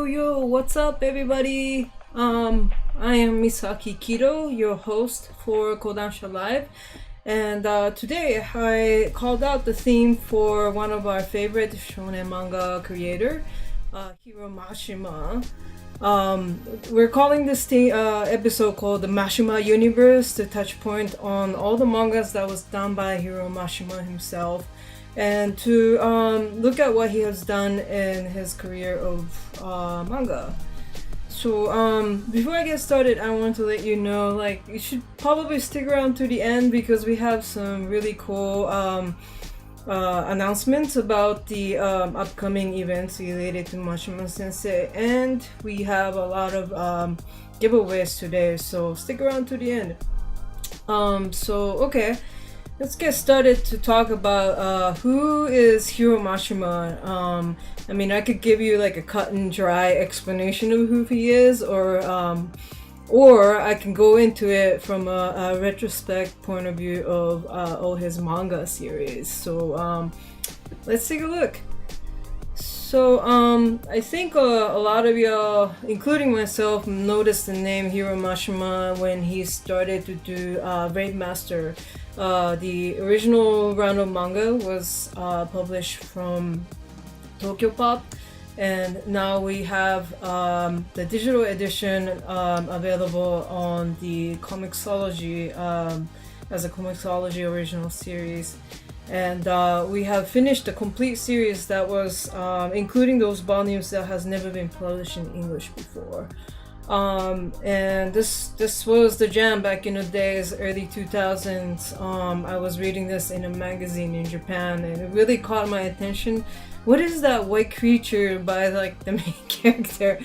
Yo, what's up everybody? I am Misaki Kido, your host for Kodansha Live, and today I called out the theme for one of our favorite shonen manga creator, Hiro Mashima. We're calling this episode called the Mashima Universe to touch point on all the mangas that was done by Hiro Mashima himself, and to look at what he has done in his career of manga. So before I get started, I want to let you know, like, you should probably stick around to the end because we have some really cool announcements about the upcoming events related to Mashima-sensei, and we have a lot of giveaways today, so stick around to the end. Okay, let's get started to talk about who is Hiro Mashima. I mean, I could give you like a cut and dry explanation of who he is, or I can go into it from a retrospect point of view of all his manga series. So let's take a look. So I think a lot of y'all, including myself, noticed the name Hiro Mashima when he started to do Rave Master. The original round of manga was published from Tokyo Pop, and now we have the digital edition available on the Comixology as a Comixology original series. And we have finished the complete series that was including those volumes that has never been published in English before. And this was the jam back in the days, early 2000s. I was reading this in a magazine in Japan, and it really caught my attention. What is that white creature by like the main character?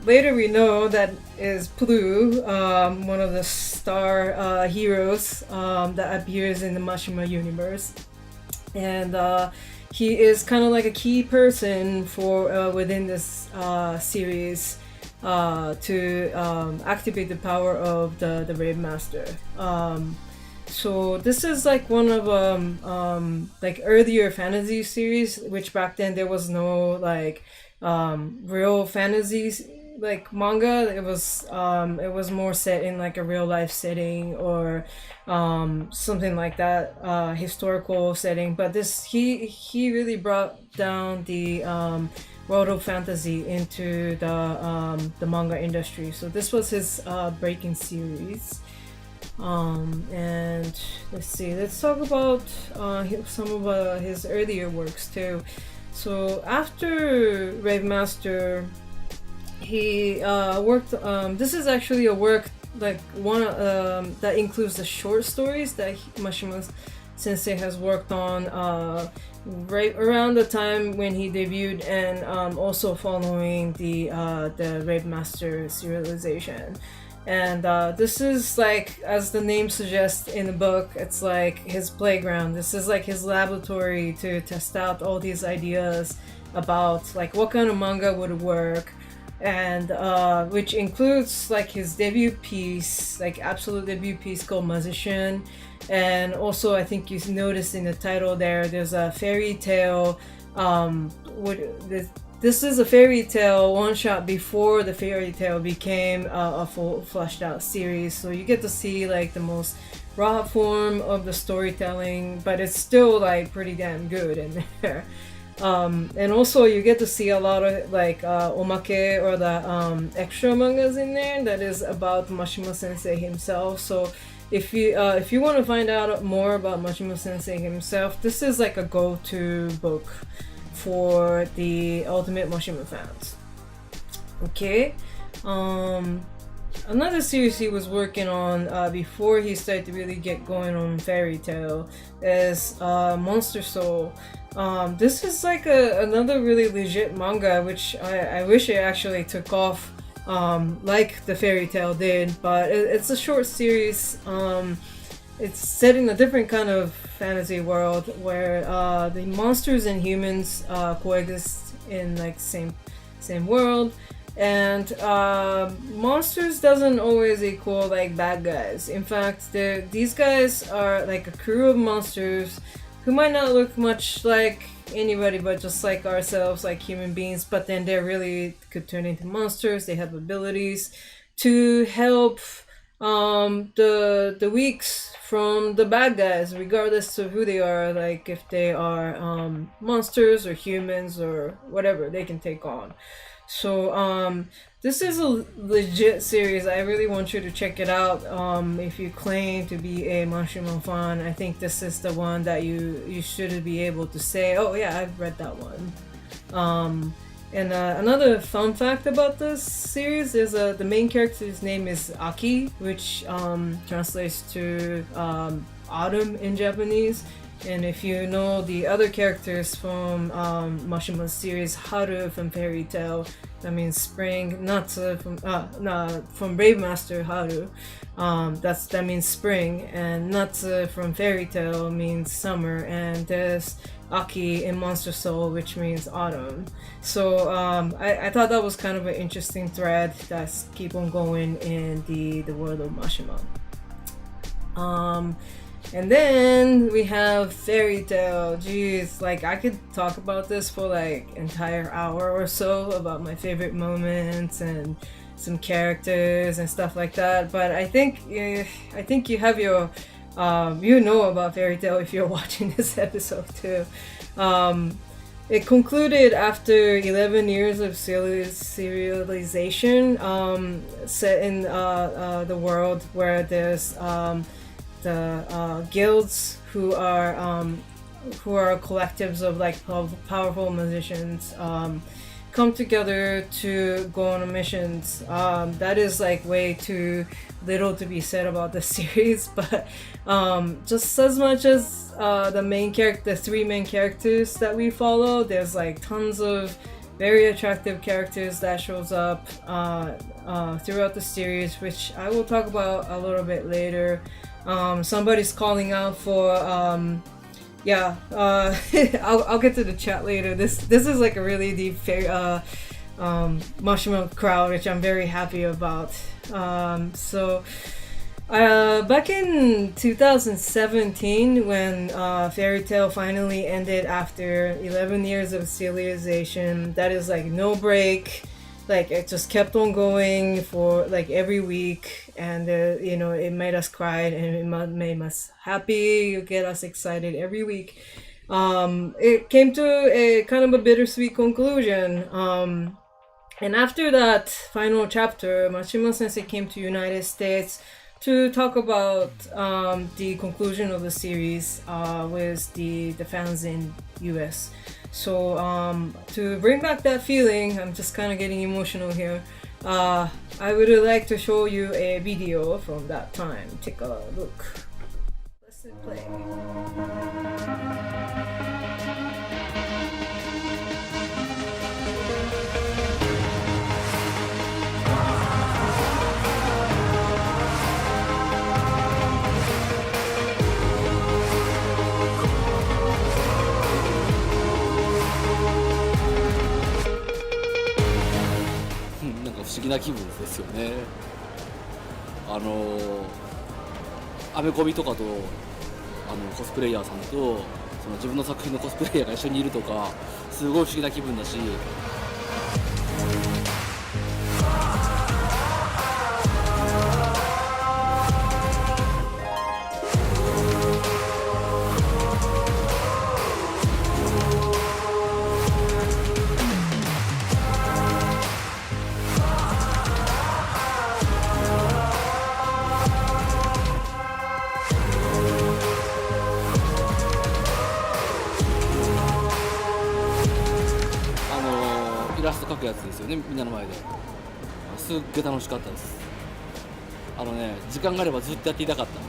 Later we know that is Blue, one of the star heroes that appears in the Mashima Universe, and he is kind of like a key person for within this series to activate the power of the Rave Master. So this is like one of like earlier fantasy series, which back then there was no like real fantasy like manga. It was more set in like a real life setting or something like that, historical setting. But this he really brought down the world of fantasy into the manga industry. So this was his breaking series. And let's talk about some of his earlier works too. So after Rave Master, he worked. This is actually a work like one that includes the short stories that Mashima Sensei has worked on right around the time when he debuted, and also following the Rave Master serialization. And this is like, as the name suggests in the book, it's like his playground. This is like his laboratory to test out all these ideas about like what kind of manga would work, and which includes like his debut piece, like absolute debut piece called Musician. And also I think you noticed in the title there's a fairy tale. This is a fairy tale one shot before the fairy tale became a full fleshed out series, so you get to see like the most raw form of the storytelling, but it's still like pretty damn good in there. And also you get to see a lot of like omake, or the extra mangas in there that is about Mashima Sensei himself. So if you want to find out more about Mashima Sensei himself, this is like a go-to book for the Ultimate Mashima fans. Okay. Another series he was working on before he started to really get going on Fairy Tail is Monster Soul. This is like another really legit manga, which I wish it actually took off like the Fairy Tail did, but it's a short series. It's set in a different kind of fantasy world where the monsters and humans coexist in like same world, and monsters doesn't always equal like bad guys. In fact, these guys are like a crew of monsters who might not look much like anybody but just like ourselves, like human beings, but then they really could turn into monsters. They have abilities to help the weaks from the bad guys, regardless of who they are. Like if they are monsters or humans or whatever, they can take on. So this is a legit series. I really want you to check it out. If you claim to be a Mashima fan, I think this is the one that you should be able to say, oh yeah, I've read that one. And another fun fact about this series is the main character's name is Aki, which translates to autumn in Japanese. And if you know the other characters from Mashima's series, Haru from Fairy Tail, that means spring. Natsu from Rave Master, Haru, that means spring. And Natsu from Fairy Tail means summer. And there's Aki in Monster Soul, which means autumn. So I thought that was kind of an interesting thread that's keep on going in the world of Mashima. And then we have Fairy Tail. Jeez, like I could talk about this for like entire hour or so about my favorite moments and some characters and stuff like that. But I think you have your you know about Fairy Tail if you're watching this episode too. It concluded after 11 years of serialization, set in the world where there's the guilds who are collectives of like powerful musicians come together to go on missions. That is like way too little to be said about the series, but just as much as the three main characters that we follow, there's like tons of very attractive characters that shows up throughout the series, which I will talk about a little bit later. Somebody's calling out for I'll get to the chat later. This is like a really deep Mashima crowd, which I'm very happy about. Back in 2017, when Fairy Tail finally ended after 11 years of serialization, that is like no break, like it just kept on going for like every week, and it made us cry and it made us happy, get us excited every week. It came to a kind of a bittersweet conclusion. And after that final chapter, Mashima-sensei came to United States to talk about the conclusion of the series with the fans in US. So to bring back that feeling, I'm just kind of getting emotional here. I would like to show you a video from that time. Take a look. Let's hit play. 不思議な気分ですよね。アメコミとかとコスプレイヤーさんとその自分の作品のコスプレイヤーが一緒にいるとか、すごい不思議な気分だし、イラスト描くやつですよね、みんなの前で。すっげえ楽しかったです。時間があればずっとやっていたかった。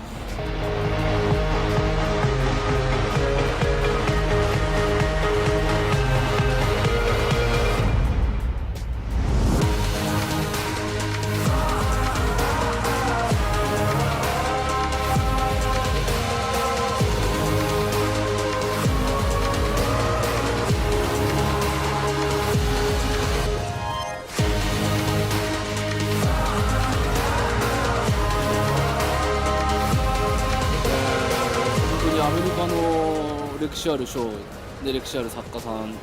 アメリカの歴史ある賞で歴史ある作家さん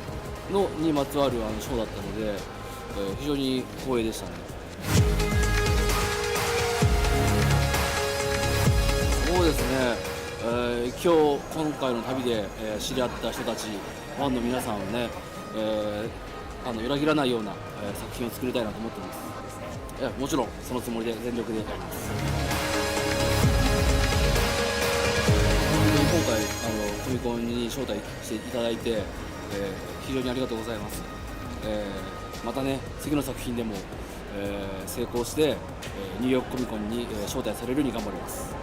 にまつわる賞だったので、非常に光栄でしたね。そうですね、今回の旅で、知り合った人たち、ファンの皆さんをね、裏切らないような、作品を作りたいなと思ってます。もちろんそのつもりで全力でやります。今回コミコンに招待していただいて、非常にありがとうございます。またね、次の作品でも、成功して、ニューヨークコミコンに、招待されるように頑張ります。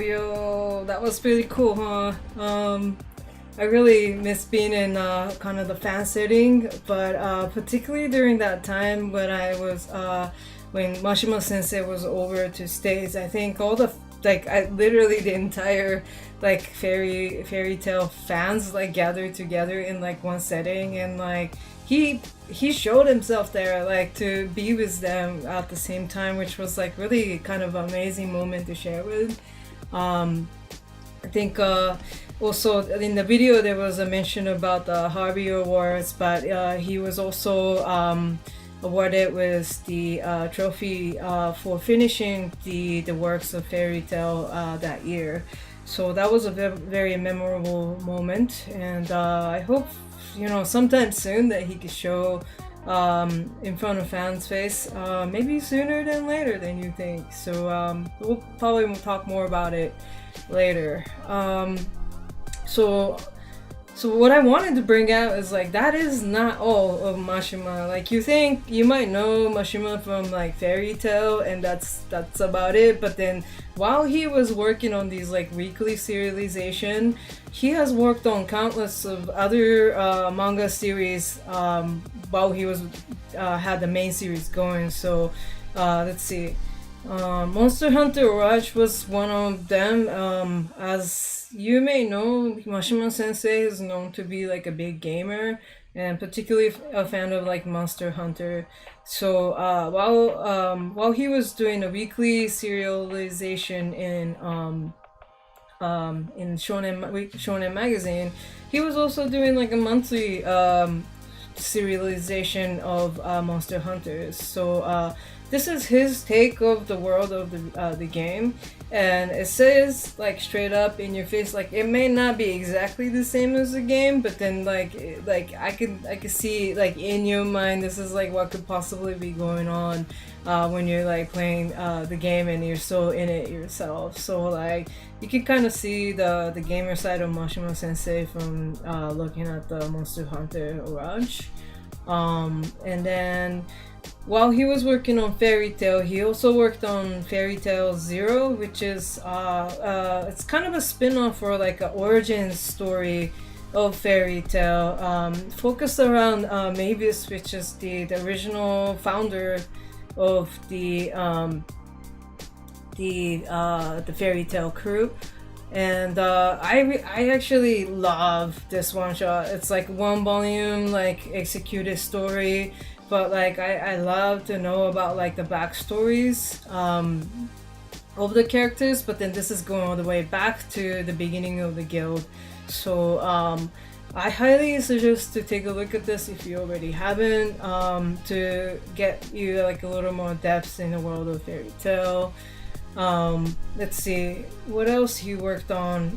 Yo, that was pretty cool, huh? I really miss being in kind of the fan setting, but particularly during that time when when Mashima-sensei was over to States, I think all the literally the entire fairy tale fans gathered together in one setting, and he showed himself there to be with them at the same time, which was really kind of amazing moment to share with. I think also in the video there was a mention about the Harvey Awards, but he was also awarded with the trophy for finishing the works of Fairy Tail that year. So that was a very memorable moment, and I hope sometime soon that he could show in front of fans' face, maybe sooner than later than you think. So we'll probably talk more about it later. So what I wanted to bring out is like that is not all of Mashima. Like you might know Mashima from like Fairy Tail, and that's about it. But then while he was working on these like weekly serialization, he has worked on countless of other manga series while he was had the main series going. So let's see. Monster Hunter Rise was one of them. As you may know, Mashima-sensei is known to be like a big gamer and particularly a fan of like Monster Hunter. So while he was doing a weekly serialization in Shonen magazine, he was also doing like a monthly serialization of Monster Hunters. So this is his take of the world of the game, and it says like straight up in your face, like it may not be exactly the same as the game, but then like I could see like in your mind this is like what could possibly be going on when you're like playing the game and you're so in it yourself. So like you can kind of see the gamer side of Mashima Sensei from looking at the Monster Hunter Orage. And then while he was working on Fairy Tail, he also worked on Fairy Tail Zero, which is it's kind of a spin-off or like an origin story of Fairy Tail, focused around Mavis, which is the original founder of the Fairy Tail crew. And I actually love this one shot. It's like one volume like executed story, but like I love to know about like the backstories of the characters, but then this is going all the way back to the beginning of the guild. So I highly suggest to take a look at this if you already haven't, to get you like a little more depth in the world of Fairy Tail. Let's see what else he worked on.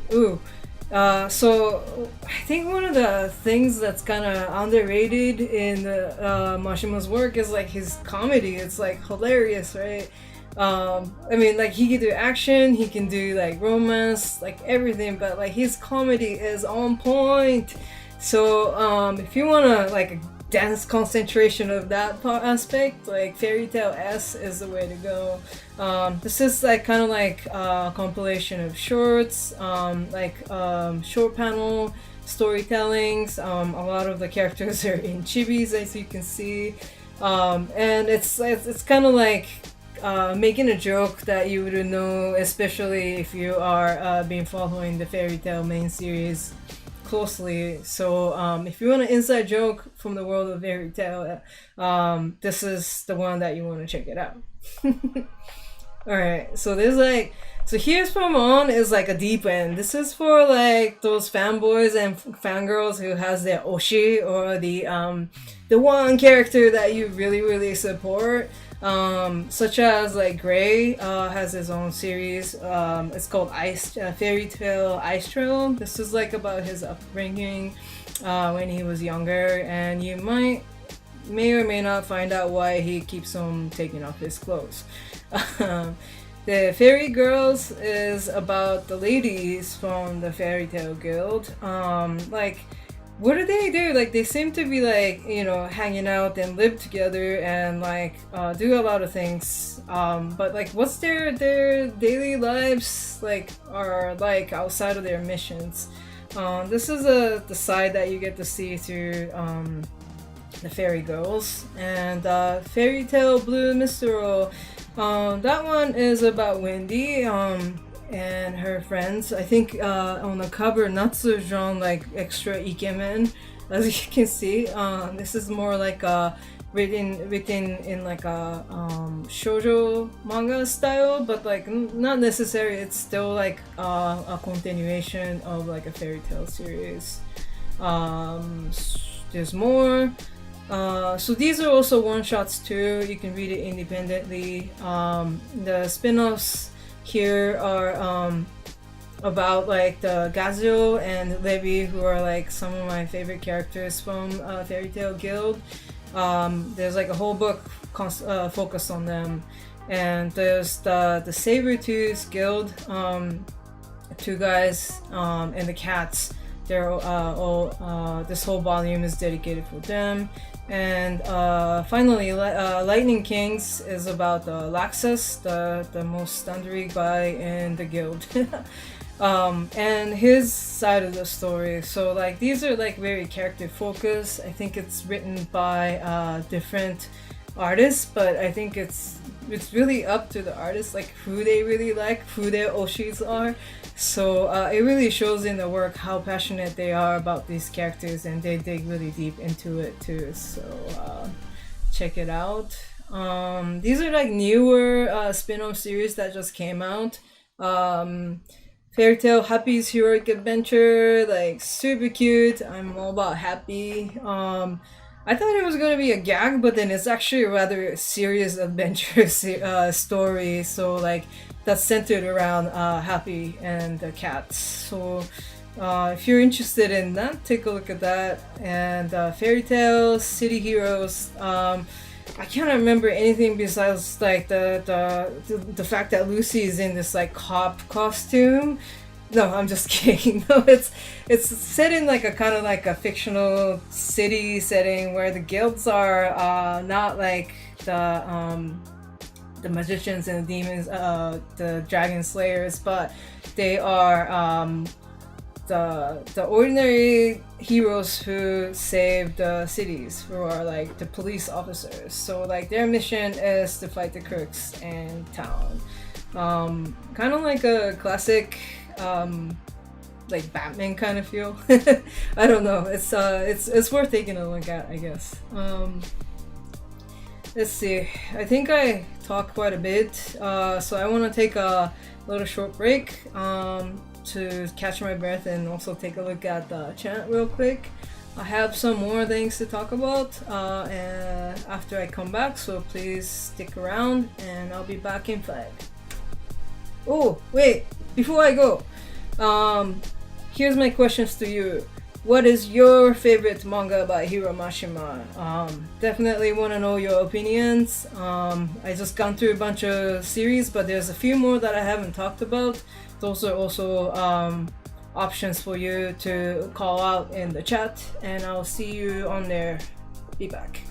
So I think one of the things that's kind of underrated in Mashima's work is like his comedy. It's like hilarious, right? I mean, like he can do action, he can do like romance, like everything, but like his comedy is on point. So if you wanna like a dense concentration of that aspect, like Fairy Tail S is the way to go. This is like kind of like a compilation of shorts, short panel storytellings. A lot of the characters are in chibis, as you can see, and it's kind of like making a joke that you would know, especially if you are been following the Fairy Tail main series closely. So if you want an inside joke from the world of Fairy Tail, this is the one that you want to check it out. Alright, so there's like, so Here's From On is like a deep end. This is for like those fanboys and fangirls who has their oshi, or the one character that you really support. Such as like Gray has his own series. It's called Fairy Tail Ice Trail. This is like about his upbringing when he was younger, and you may or may not find out why he keeps on taking off his clothes. The Fairy Girls is about the ladies from the Fairy Tail Guild. Like, what do they do? Like, they seem to be like, you know, hanging out and live together and like do a lot of things. But like, what's their daily lives like are like outside of their missions? This is the side that you get to see through the Fairy Girls. And Fairy Tail Blue Mysterio. That one is about Wendy and her friends. I think on the cover, Natsu drawn like extra ikemen, as you can see. This is more like a written in like a shoujo manga style, but like not necessarily. It's still like a continuation of like a fairy tale series. There's more. So these are also one shots too. You can read it independently. The spin-offs here are about like the Gazio and Levi, who are like some of my favorite characters from Fairy Tail Guild. There's like a whole book focused on them, and there's the Saber-Tooth Guild, two guys, and the cats. They're all this whole volume is dedicated for them. And finally, Lightning Kings is about Laxus, the most thundery guy in the guild. And his side of the story. So like these are like very character focused. I think it's written by different artists, but I think it's really up to the artists, like who they really like, who their oshis are. So it really shows in the work how passionate they are about these characters, and they dig really deep into it too. So check it out. These are like newer spin-off series that just came out. Fairy Tail Happy's Heroic Adventure, like super cute. I'm all about Happy. I thought it was going to be a gag, but then it's actually a rather serious adventure story. So like that's centered around Happy and the cats. So if you're interested in that, take a look at that. And Fairy Tail City Heroes. I can't remember anything besides like the fact that Lucy is in this like cop costume. No, I'm just kidding. No, it's set in like a kind of like a fictional city setting where the guilds are not like the magicians and the demons, the dragon slayers, but they are the ordinary heroes who save the cities, who are like the police officers. So like their mission is to fight the crooks in town. Kind of like a classic like Batman kind of feel. I don't know. It's worth taking a look at, I guess. Let's see. I think I talked quite a bit, so I want to take a little short break to catch my breath and also take a look at the chat real quick. I have some more things to talk about after I come back, so please stick around and I'll be back in 5. Oh, wait, before I go, here's my questions to you. What is your favorite manga by Hiro Mashima? Definitely want to know your opinions. I just gone through a bunch of series, but there's a few more that I haven't talked about. Those are also options for you to call out in the chat, and I'll see you on there. Be back.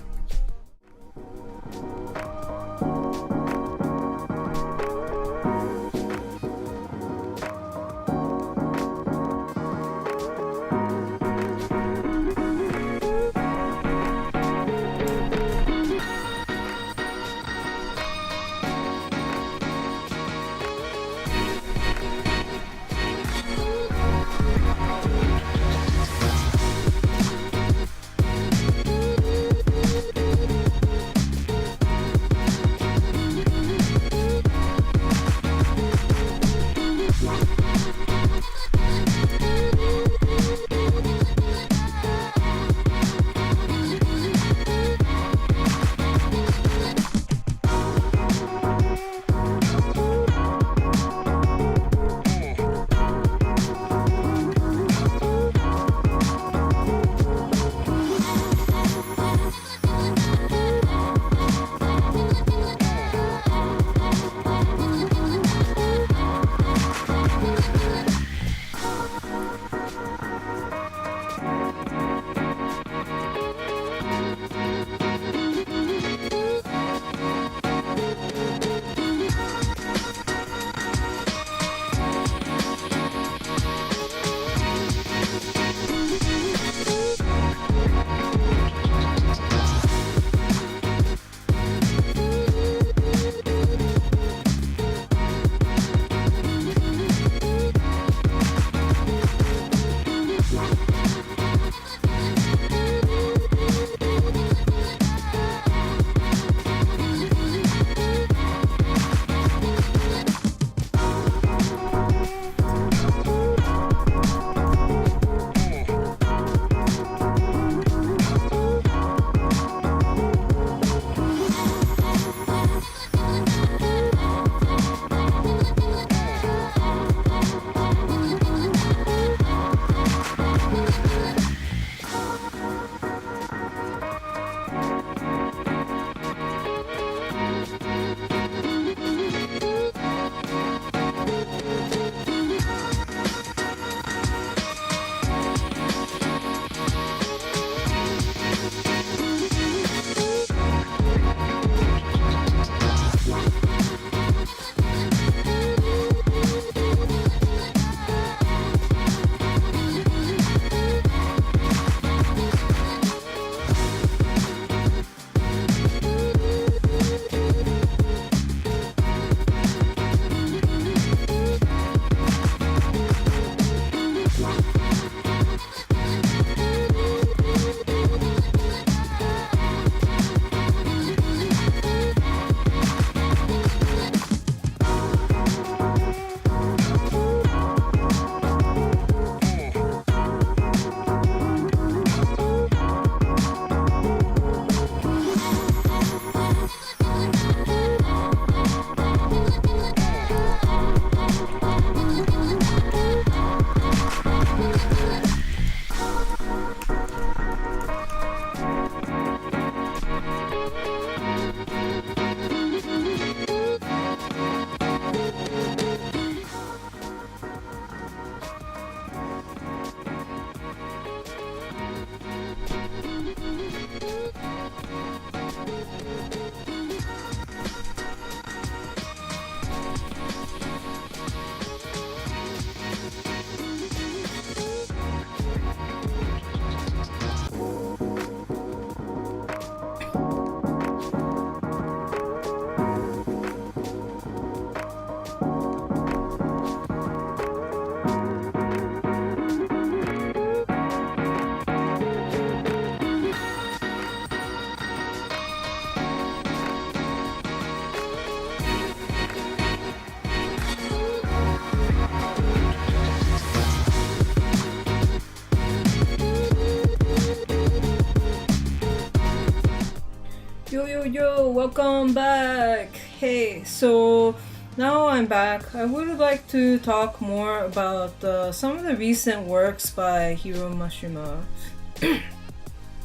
yo, welcome back. Hey, so now I'm back. I would like to talk more about some of the recent works by Hiro Mashima.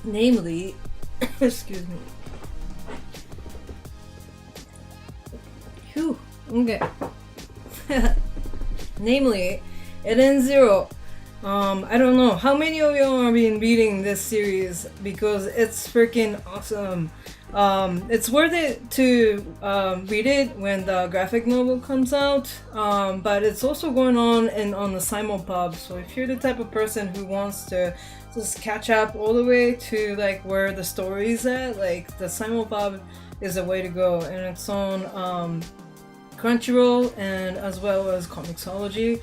Namely, excuse me. Phew, okay. Namely, Eden Zero. I don't know how many of you have been reading this series because it's freaking awesome. It's worth it to read it when the graphic novel comes out, but it's also going on on the simulpub. So if you're the type of person who wants to just catch up all the way to like where the story is at, like the simulpub is the way to go, and it's on Crunchyroll and as well as Comixology.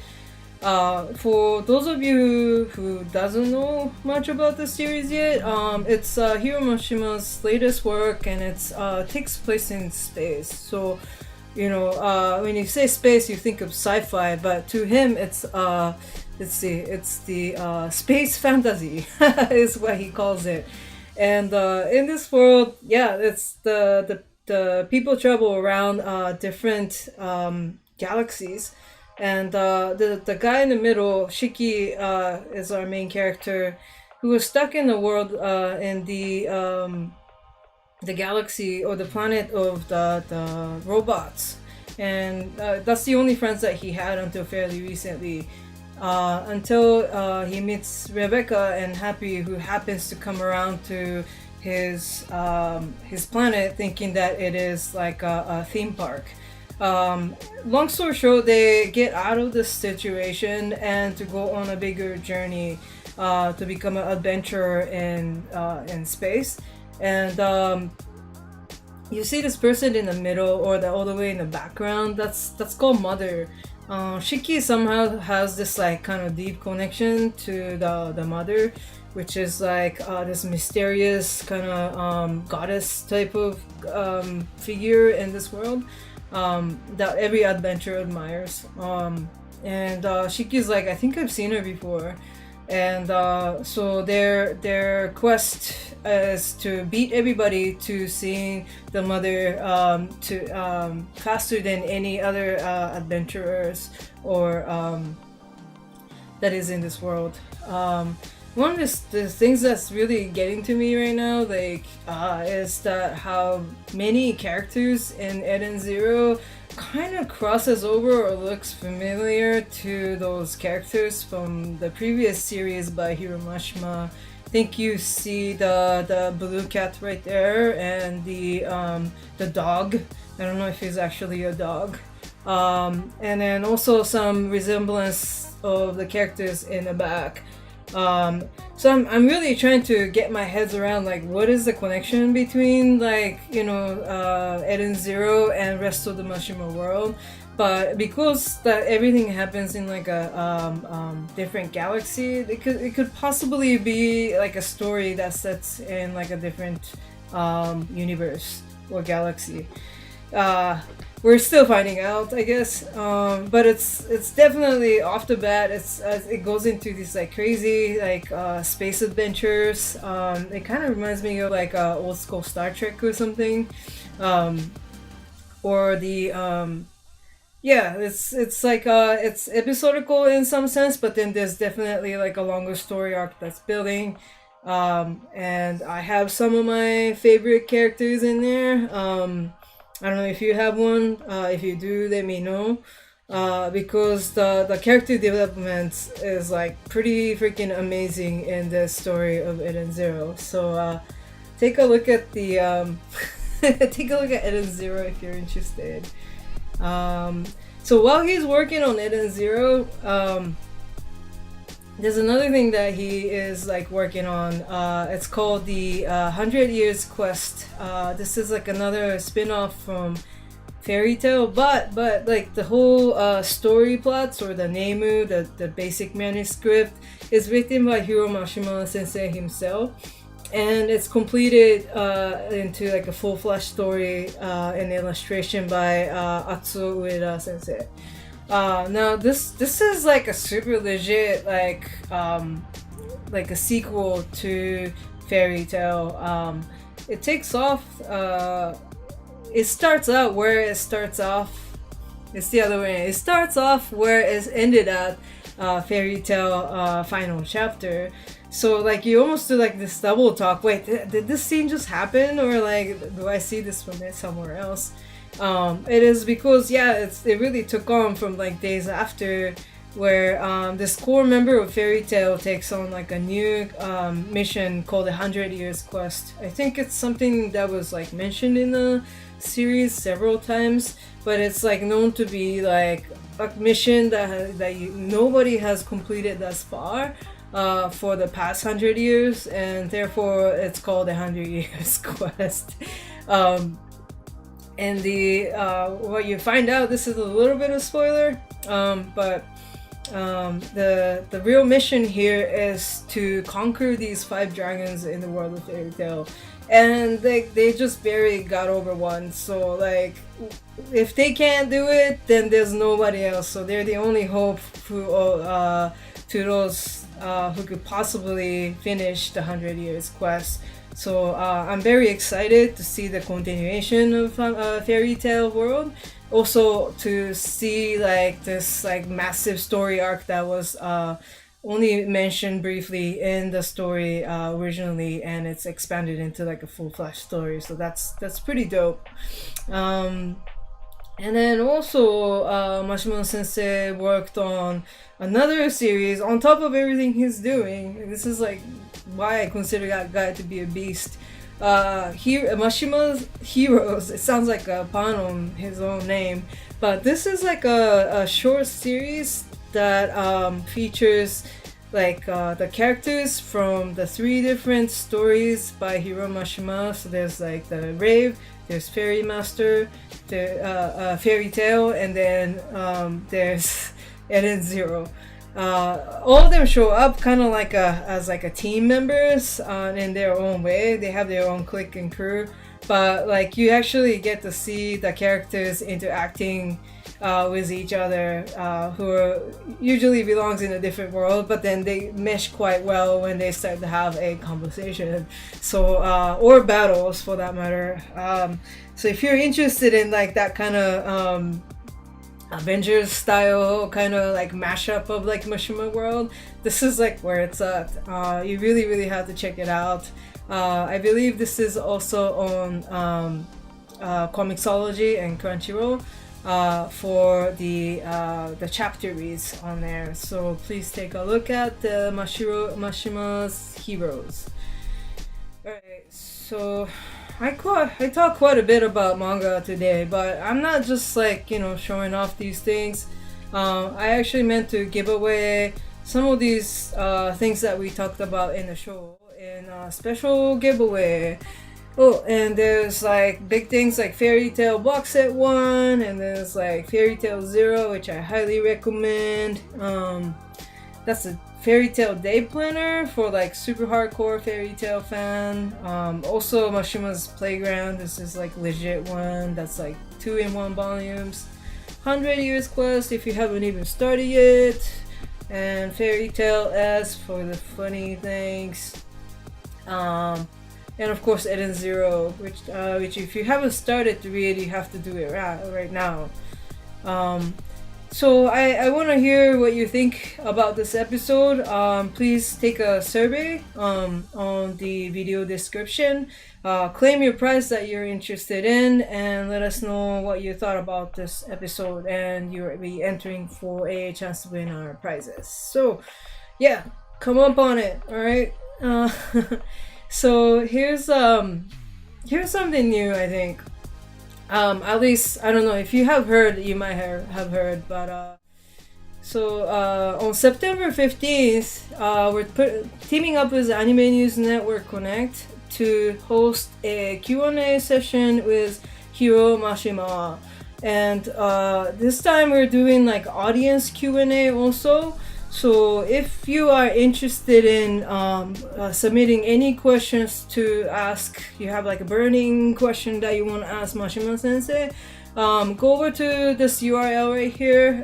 For those of you who doesn't know much about the series yet, it's Hiro Mashima's latest work, and it takes place in space. So, you know, when you say space, you think of sci-fi, but to him, it's the space fantasy is what he calls it. And in this world, yeah, it's the people travel around different galaxies. And the guy in the middle, Shiki, is our main character, who was stuck in the world in the galaxy or the planet of the robots, and that's the only friends that he had until fairly recently. Until he meets Rebecca and Happy, who happens to come around to his planet, thinking that it is like a theme park. Long story short, they get out of this situation and to go on a bigger journey to become an adventurer in space. And you see this person in the middle or all the way in the background. That's called Mother. Shiki somehow has this like kind of deep connection to the Mother, which is like this mysterious kind of goddess type of figure in this world. That every adventurer admires. And Shiki's like, I think I've seen her before. And so their quest is to beat everybody to seeing the Mother faster than any other adventurers or that is in this world. One of the things that's really getting to me right now, like, is that how many characters in Eden Zero kind of crosses over or looks familiar to those characters from the previous series by Hiro Mashima. I think you see the blue cat right there and the dog. I don't know if he's actually a dog. And then also some resemblance of the characters in the back. So I'm really trying to get my heads around like what is the connection between like, you know, Eden Zero and rest of the Mashima world. But because that everything happens in like a different galaxy, it could possibly be like a story that sets in like a different universe or galaxy. We're still finding out, I guess, but it's definitely off the bat. It goes into these like crazy like space adventures. It kind of reminds me of like old school Star Trek or something, or the yeah, it's like it's episodical in some sense, but then there's definitely like a longer story arc that's building. And I have some of my favorite characters in there. I don't know if you have one. If you do, let me know. Because the character development is like pretty freaking amazing in the story of Eden Zero. So take a look at the take a look at Eden Zero if you're interested. So while he's working on Eden Zero, there's another thing that he is like working on. It's called the 100 Years Quest. This is like another spin-off from Fairy Tail, but like the whole story plots or the nemu, the basic manuscript is written by Hiro Mashima Sensei himself, and it's completed into like a full-fledged story and illustration by Atsuo Ueda Sensei. Now this is like a super legit like a sequel to Fairy Tail. it takes off. It starts out where it starts off. It's the other way. It starts off where it ended at Fairy Tail final chapter. So like you almost do like this double talk. Wait, did this scene just happen, or like do I see this from somewhere else? It is because it really took on from like days after, where this core member of Fairy Tail takes on like a new mission called the 100 Years Quest. I think it's something that was like mentioned in the series several times, but it's like known to be like a mission that nobody has completed thus far for the past 100 years, and therefore it's called the 100 Years Quest. And the what you find out, this is a little bit of spoiler, but the real mission here is to conquer these 5 dragons in the world of Fairy Tail, and they just barely got over one. So like if they can't do it, then there's nobody else. So they're the only hope to those who could possibly finish the 100 Years Quest. So I'm very excited to see the continuation of Fairy Tail world. Also to see like this like massive story arc that was only mentioned briefly in the story originally, and it's expanded into like a full-fledged story. So that's pretty dope. And then also Mashima-sensei worked on another series on top of everything he's doing. This is like why I consider that guy to be a beast. Mashima's Heroes, it sounds like a pun on his own name, but this is like a short series that features like the characters from the 3 different stories by Hiro Mashima. So there's like the Rave, there's Fairy Master, the Fairy Tail, and then there's Eden Zero. All of them show up kind of like as like a team members in their own way. They have their own clique and crew, but like you actually get to see the characters interacting with each other, who are, usually belongs in a different world, but then they mesh quite well when they start to have a conversation. So or battles for that matter. So if you're interested in like that kind of Avengers style kind of like mashup of like Mashima world, this is like where it's at. You really have to check it out. I believe this is also on Comixology and Crunchyroll for the chapter reads on there. So please take a look at the Mashima's Heroes. Alright, so I talk quite a bit about manga today, but I'm not just like, showing off these things. I actually meant to give away some of these things that we talked about in the show in a special giveaway. Oh, and there's like big things like Fairy Tail Box Set 1, and there's like Fairy Tail 0, which I highly recommend. That's a Fairy Tail Day Planner for like super hardcore Fairy Tail fan. Also Mashima's Playground, this is like legit one, that's like 2-in-1 volumes. 100 Years Quest if you haven't even started yet. And Fairy Tail S for the funny things. And of course Eden Zero, which if you haven't started to read, you have to do it right now. So I want to hear what you think about this episode. Please take a survey on the video description. Claim your prize that you're interested in, and let us know what you thought about this episode, and you'll be entering for a chance to win our prizes. So yeah, come up on it, alright? So here's something new, I think. At least, I don't know, if you have heard, you might have heard, but so on September 15th, we're teaming up with Anime News Network Connect to host a Q&A session with Hiro Mashima. And this time we're doing like audience Q&A also. So if you are interested in submitting any questions to ask, you have like a burning question that you want to ask Mashima-sensei, go over to this URL right here.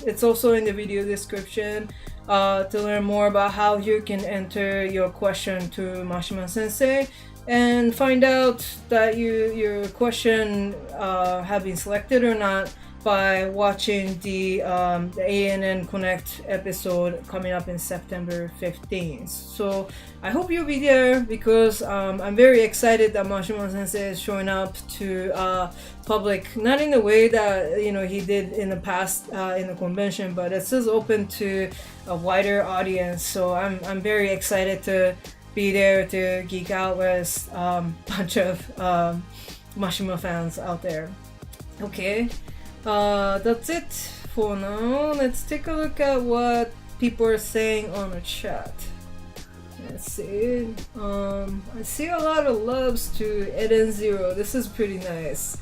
It's also in the video description. to learn more about how you can enter your question to Mashima-sensei and find out that your question have been selected or not by watching the ANN Connect episode coming up in September 15th. So I hope you'll be there because I'm very excited that Mashima Sensei is showing up to public, not in the way that he did in the past in the convention, but it's just open to a wider audience. So I'm very excited to be there to geek out with a bunch of Mashima fans out there. Okay. That's it for now. Let's take a look at what people are saying on the chat. Let's see. I see a lot of loves to Eden Zero. This is pretty nice.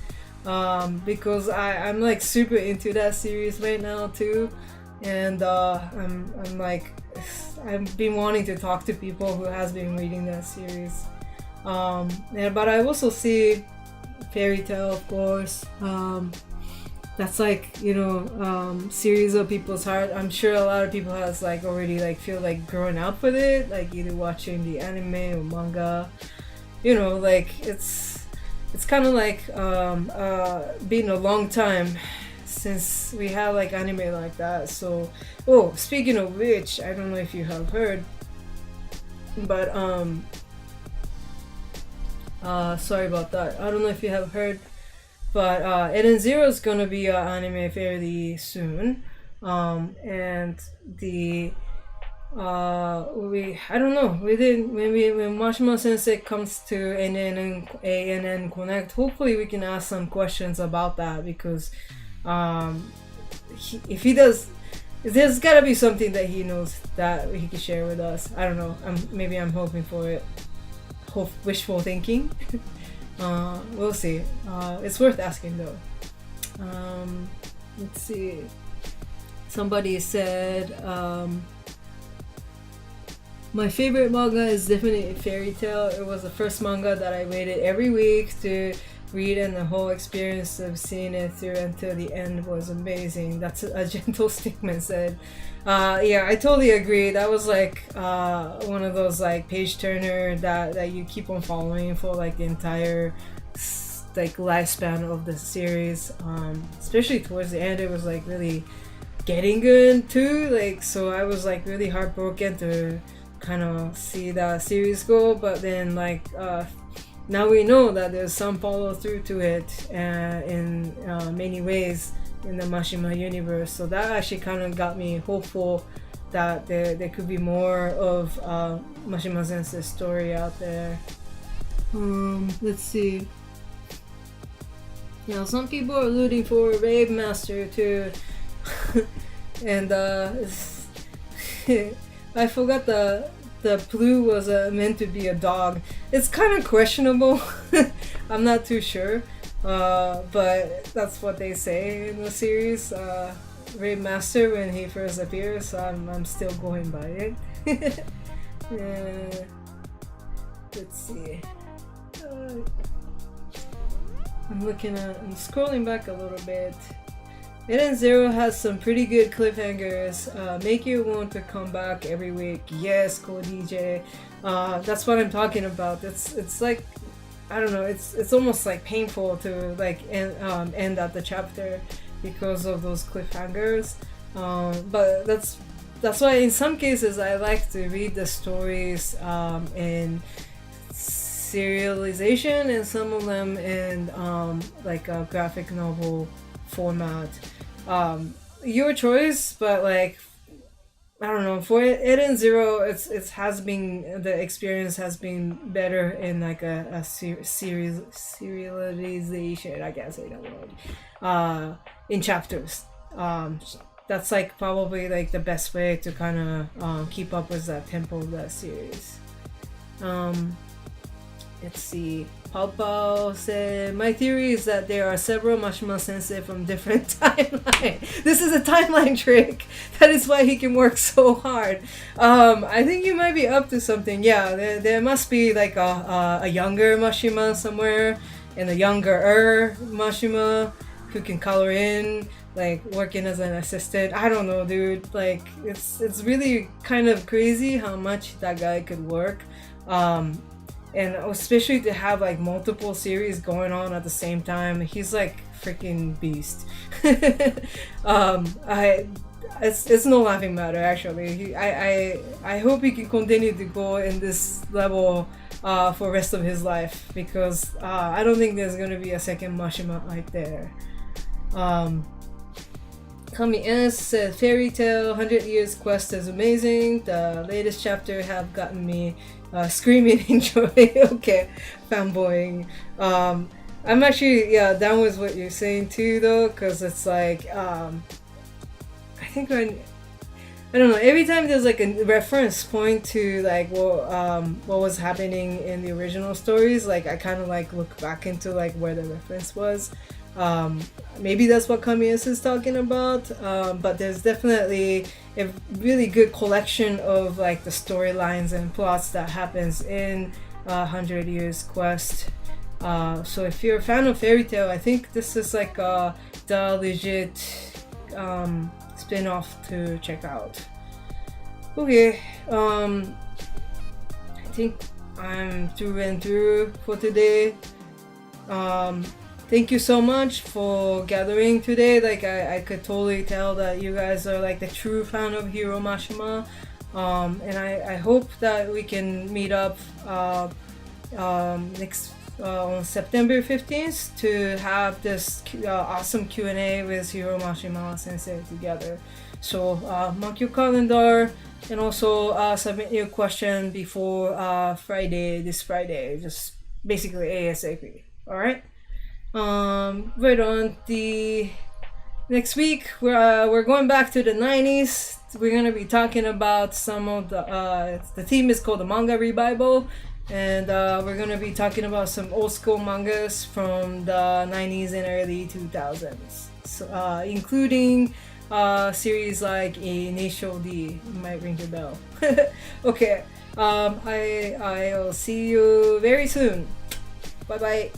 Because I'm like super into that series right now too. And I'm like, I've been wanting to talk to people who has been reading that series. But I also see Fairy Tail, of course. That's like series of people's heart. I'm sure a lot of people has like already like feel like growing up with it, like either watching the anime or manga. Like it's kind of like been a long time since we had like anime like that. So speaking of which, I don't know if you have heard, but sorry about that. I don't know if you have heard. But Eden Zero is gonna be an anime fairly soon, and the I don't know. When Mashima Sensei comes to ANN Connect, hopefully we can ask some questions about that because if he does, there's gotta be something that he knows that he can share with us. I don't know. Maybe I'm hoping for it. Wishful thinking. We'll see. It's worth asking though. Let's see. Somebody said, my favorite manga is definitely Fairy Tail. It was the first manga that I waited every week to read, and the whole experience of seeing it through until the end was amazing. That's a gentle statement said. Yeah, I totally agree. That was like one of those like page turner that you keep on following for like the entire like lifespan of the series. Especially towards the end, it was like really getting good too. Like so, I was like really heartbroken to kind of see that series go. But then like now we know that there's some follow through to it in many ways in the Mashima Universe, so that actually kind of got me hopeful that there could be more of Mashima Sensei's story out there. Let's see. Some people are rooting for Rave Master too. And I forgot the blue was meant to be a dog. It's kind of questionable. I'm not too sure. But that's what they say in the series. Rave Master when he first appears, so I'm still going by it. Let's see. I'm scrolling back a little bit. Eden Zero has some pretty good cliffhangers. Make you want to come back every week. Yes, cool DJ. That's what I'm talking about. It's like, I don't know. It's almost like painful to like end at the chapter because of those cliffhangers. But that's why in some cases I like to read the stories in serialization and some of them in like a graphic novel format. Your choice, but like I don't know, for Eden Zero it has been, the experience has been better in like a serialization, I guess say that word, in chapters. That's like probably like the best way to kind of keep up with that tempo of that series. Let's see. Pao said, my theory is that there are several Mashima Sensei from different timelines. This is a timeline trick. That is why he can work so hard. I think you might be up to something. Yeah, there must be like a younger Mashima somewhere and a younger Mashima who can color in like working as an assistant. I don't know, dude. Like it's really kind of crazy how much that guy could work. And especially to have like multiple series going on at the same time. He's like freaking beast. It's no laughing matter actually. I hope he can continue to go in this level for rest of his life, because I don't think there's gonna be a second Mashima right there. Kami S said Fairy Tail 100 Years Quest is amazing. The latest chapter have gotten me screaming in joy. Okay, fanboying. I'm actually down with what you're saying too though, because it's like I think I don't know, every time there's like a reference point to like what was happening in the original stories, like I kind of like look back into like where the reference was. Maybe that's what Kamiya is talking about, but there's definitely a really good collection of like the storylines and plots that happens in 100 Years Quest. So if you're a fan of Fairy Tail, I think this is like the legit spin-off to check out. Okay, I think I'm through and through for today. Thank you so much for gathering today. Like I could totally tell that you guys are like the true fan of Hiro Mashima, and I hope that we can meet up next on September 15th to have this awesome Q&A with Hiro Mashima Sensei together. So mark your calendar, and also submit your question before this Friday, just basically ASAP. All right. Right on. The next week we're going back to the 90s. We're gonna be talking about some of the theme is called the manga revival, and we're gonna be talking about some old school mangas from the 90s and early 2000s, so, including series like Initial D. Might ring the bell. Okay. I'll see you very soon. Bye bye.